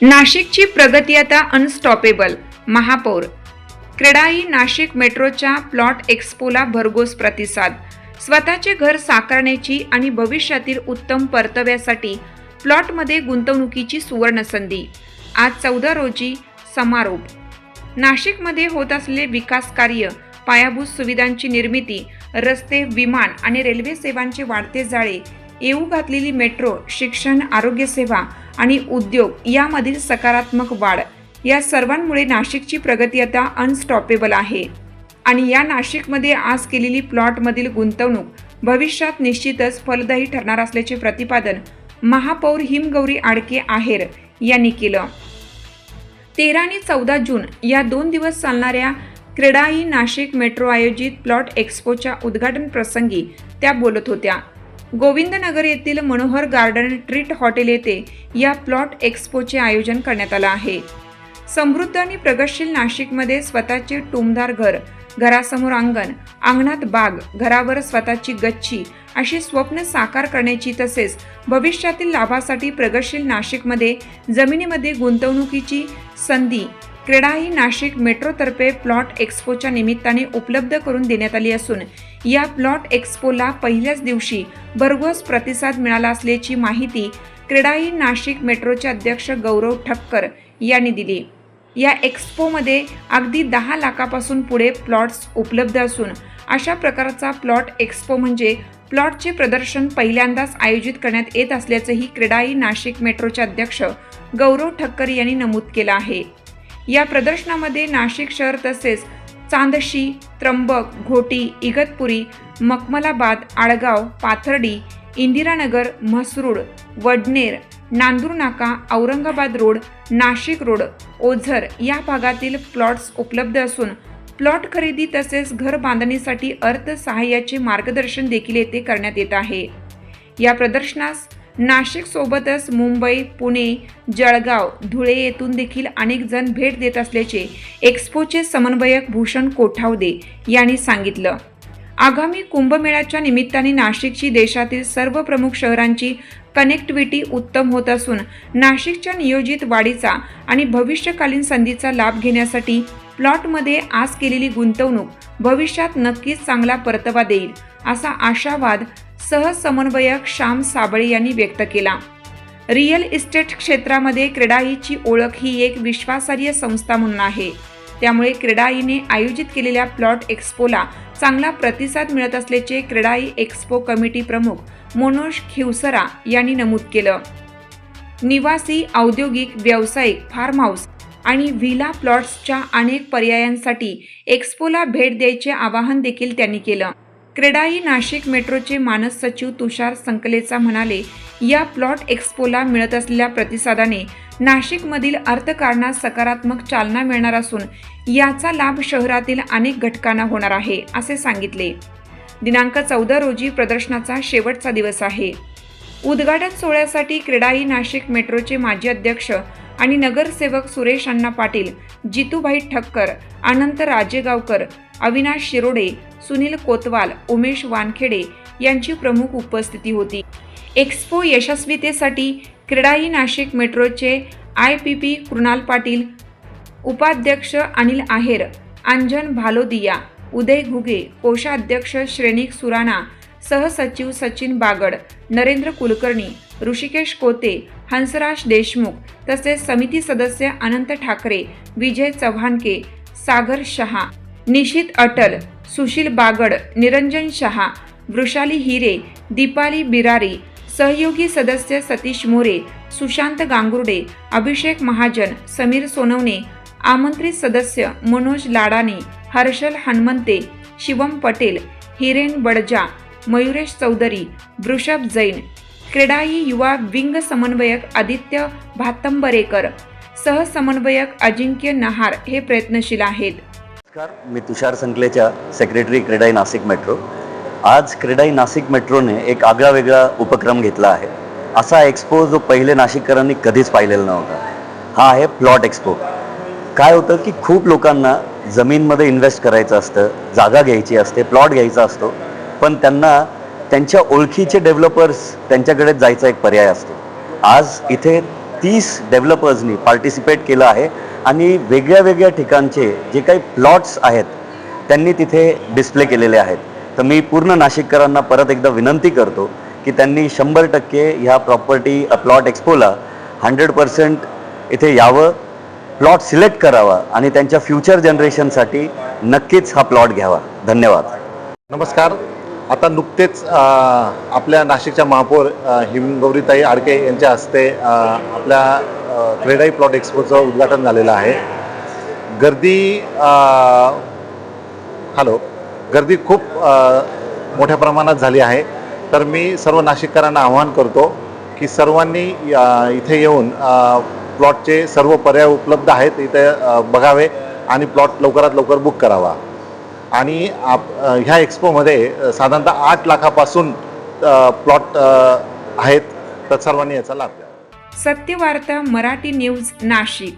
नाशिकची प्रगती आता अनस्टॉपेबल. महापौर. क्रेडाई नाशिक मेट्रोच्या प्लॉट एक्स्पोला भरघोस प्रतिसाद. स्वतःचे घर साकारण्याची आणि भविष्यातील उत्तम परताव्यासाठी प्लॉटमध्ये गुंतवणुकीची सुवर्ण संधी. आज 14 रोजी समारोप. नाशिकमध्ये होत असलेले विकास कार्य, पायाभूत सुविधांची निर्मिती, रस्ते, विमान आणि रेल्वे सेवांचे वाढते जाळे, येऊ घातलेली मेट्रो, शिक्षण, आरोग्यसेवा आणि उद्योग यामधील सकारात्मक वाढ, या सर्वांमुळे नाशिकची प्रगती आता अनस्टॉपेबल आहे. आणि या नाशिकमध्ये आज केलेली प्लॉटमधील गुंतवणूक भविष्यात निश्चितच फलदायी ठरणार असल्याचे प्रतिपादन महापौर हिमगौरी आडके आहेर यांनी केलं. 13 आणि 14 जून या 2 दिवस चालणाऱ्या क्रेडाई नाशिक मेट्रो आयोजित प्लॉट एक्स्पोच्या उद्घाटन प्रसंगी त्या बोलत होत्या. गोविंदनगर येथील मनोहर गार्डन ट्रीट हॉटेल येथे या प्लॉट एक्स्पोचे आयोजन करण्यात आलं आहे. समृद्ध आणि प्रगतशील नाशिकमध्ये स्वतःचे टुमदार घर, घरासमोर अंगण, अंगणात बाग, घरावर स्वतःची गच्ची अशी स्वप्न साकार करण्याची, तसेच भविष्यातील लाभासाठी प्रगतशील नाशिकमध्ये जमिनीमध्ये गुंतवणुकीची संधी क्रेडाई नाशिक मेट्रोतर्फे प्लॉट एक्स्पोच्या निमित्ताने उपलब्ध करून देण्यात आली असून या प्लॉट एक्स्पोला पहिल्याच दिवशी भरघोस प्रतिसाद मिळाला असल्याची माहिती क्रेडाई नाशिक मेट्रोचे अध्यक्ष गौरव ठक्कर यांनी दिली. या एक्स्पोमध्ये अगदी 10 लाखापासून पुढे प्लॉट्स उपलब्ध असून अशा प्रकारचा प्लॉट एक्स्पो म्हणजे प्लॉटचे प्रदर्शन पहिल्यांदाच आयोजित करण्यात येत असल्याचंही क्रेडाई नाशिक मेट्रोचे अध्यक्ष गौरव ठक्कर यांनी नमूद केलं आहे. या प्रदर्शनामध्ये नाशिक शहर तसेच चांदशी, त्र्यंबक, घोटी, इगतपुरी, मखमलाबाद, आळगाव, पाथर्डी, इंदिरानगर, म्हसरूड, वडनेर, नांदूर नाका, औरंगाबाद रोड, नाशिक रोड, ओझर या भागातील प्लॉट्स उपलब्ध असून प्लॉट खरेदी तसेच घर बांधणीसाठी अर्थसहाय्याचे मार्गदर्शन देखील येथे करण्यात येत आहे. या प्रदर्शनास नाशिक सोबतच मुंबई, पुणे, जळगाव, धुळे येथून देखील अनेक जण भेट देत असल्याचे एक्स्पोचे समन्वयक भूषण कोठावदे यांनी सांगितलं. आगामी कुंभमेळ्याच्या निमित्ताने नाशिकची देशातील सर्व प्रमुख शहरांची कनेक्टिव्हिटी उत्तम होत असून नाशिकच्या नियोजित वाढीचा आणि भविष्यकालीन संधीचा लाभ घेण्यासाठी प्लॉटमध्ये आज केलेली गुंतवणूक भविष्यात नक्कीच चांगला परतावा देईल, असा आशावाद सहसमन्वयक श्याम साबळे यांनी व्यक्त केला. रिअल इस्टेट क्षेत्रामध्ये क्रेडाईची ओळख ही एक विश्वासार्ह संस्था म्हणून आहे. त्यामुळे क्रेडाईने आयोजित केलेल्या प्लॉट एक्स्पोला चांगला प्रतिसाद मिळत असल्याचे क्रेडाई एक्स्पो कमिटी प्रमुख मनोज खिवसरा यांनी नमूद केलं. निवासी, औद्योगिक, व्यावसायिक, फार्म हाऊस आणि व्हिला प्लॉट्सच्या अनेक पर्यायांसाठी एक्स्पोला भेट द्यायचे आवाहन देखील त्यांनी केलं. क्रेडाई नाशिक मेट्रोचे मानस सचिव तुषार संकलेचा म्हणाले, या प्लॉट एक्स्पोला मिळत असलेल्या प्रतिसादाने नाशिकमधील अर्थकारणात सकारात्मक चालना मिळणार असून याचा लाभ शहरातील अनेक घटकांना होणार आहे, असे सांगितले. दिनांक 14 रोजी प्रदर्शनाचा शेवटचा दिवस आहे. उद्घाटन सोहळ्यासाठी क्रेडाई नाशिक मेट्रोचे माजी अध्यक्ष आणि नगरसेवक सुरेश अण्णा पाटील, जितूभाई ठक्कर, अनंत राजेगावकर, अविनाश शिरोडे, सुनील कोतवाल, उमेश वानखेडे यांची प्रमुख उपस्थिती होती. एक्स्पो यशस्वीतेसाठी क्रेडाई नाशिक मेट्रोचे IPP कृणाल पाटील, उपाध्यक्ष अनिल आहेर, अंजन भालोदिया, उदय घुगे, कोषाध्यक्ष श्रेणिक सुराणा, सहसचिव सचिन बागड, नरेंद्र कुलकर्णी, ऋषिकेश कोते, हंसराज देशमुख तसेच समिती सदस्य अनंत ठाकरे, विजय चव्हाणके, सागर शहा, निशित अटल, सुशील बागड, निरंजन शहा, वृषाली हिरे, दीपाली बिरारी, सहयोगी सदस्य सतीश मोरे, सुशांत गांगुर्डे, अभिषेक महाजन, समीर सोनवणे, आमंत्रित सदस्य मनोज लाडाने, हर्षल हनुमंते, शिवम पटेल, हिरेन बडजा, मयुरेश चौधरी, वृषभ जैन, क्रेडाई युवा विंग समन्वयक आदित्य भातंबरेकर, सहसमन्वयक अजिंक्य नहार हे प्रयत्नशील आहेत. नमस्कार, मी तुषार संकलेचा सेक्रेटरी क्रेडाई नाशिक मेट्रो. आज क्रेडाई नाशिक मेट्रोने एक आगळावेगळा उपक्रम घेतला आहे. असा एक्स्पो जो पहिले नाशिककरांनी कधीच पाहिलेला नव्हता. हा आहे प्लॉट एक्स्पो. काय होतं की खूप लोकांना जमीनमध्ये इन्व्हेस्ट करायचं असतं, जागा घ्यायची असते, प्लॉट घ्यायचा असतो, पण त्यांना त्यांच्या ओळखीचे डेव्हलपर्स त्यांच्याकडे जायचा एक पर्याय असतो. आज इथे 30 डेव्हलपर्सनी पार्टिसिपेट केलं आहे आणि वेगळ्या वेगळ्या ठिकाणचे जे काही प्लॉट्स आहेत त्यांनी तिथे डिस्प्ले केलेले आहेत. तर मी पूर्ण नाशिककरांना परत एकदा विनंती करतो की त्यांनी 100% ह्या प्लॉट एक्सपोला 100% इथे यावं, प्लॉट सिलेक्ट करावा आणि त्यांच्या फ्युचर जनरेशनसाठी नक्कीच हा प्लॉट घ्यावा. धन्यवाद. नमस्कार. आता नुकतेच आपल्या नाशिकच्या महापौर हिमगौरीताई आडके यांच्या हस्ते आपल्या क्रेडाई प्लॉट एक्सपोचं उद्घाटन झालेलं आहे. गर्दी खूप मोठ्या प्रमाणात झाली आहे. तर मी सर्व नाशिककरांना आवाहन करतो की सर्वांनी इथे येऊन प्लॉटचे सर्व पर्याय उपलब्ध आहेत इथे बघावे आणि प्लॉट लवकरात लवकर बुक करावा. आणि ह्या एक्सपोमध्ये साधारणतः 8 लाखापासून प्लॉट आहेत. तर सर्वांनी याचा लाभ घ्यावा. सत्यवार्ता मराठी न्यूज नाशिक.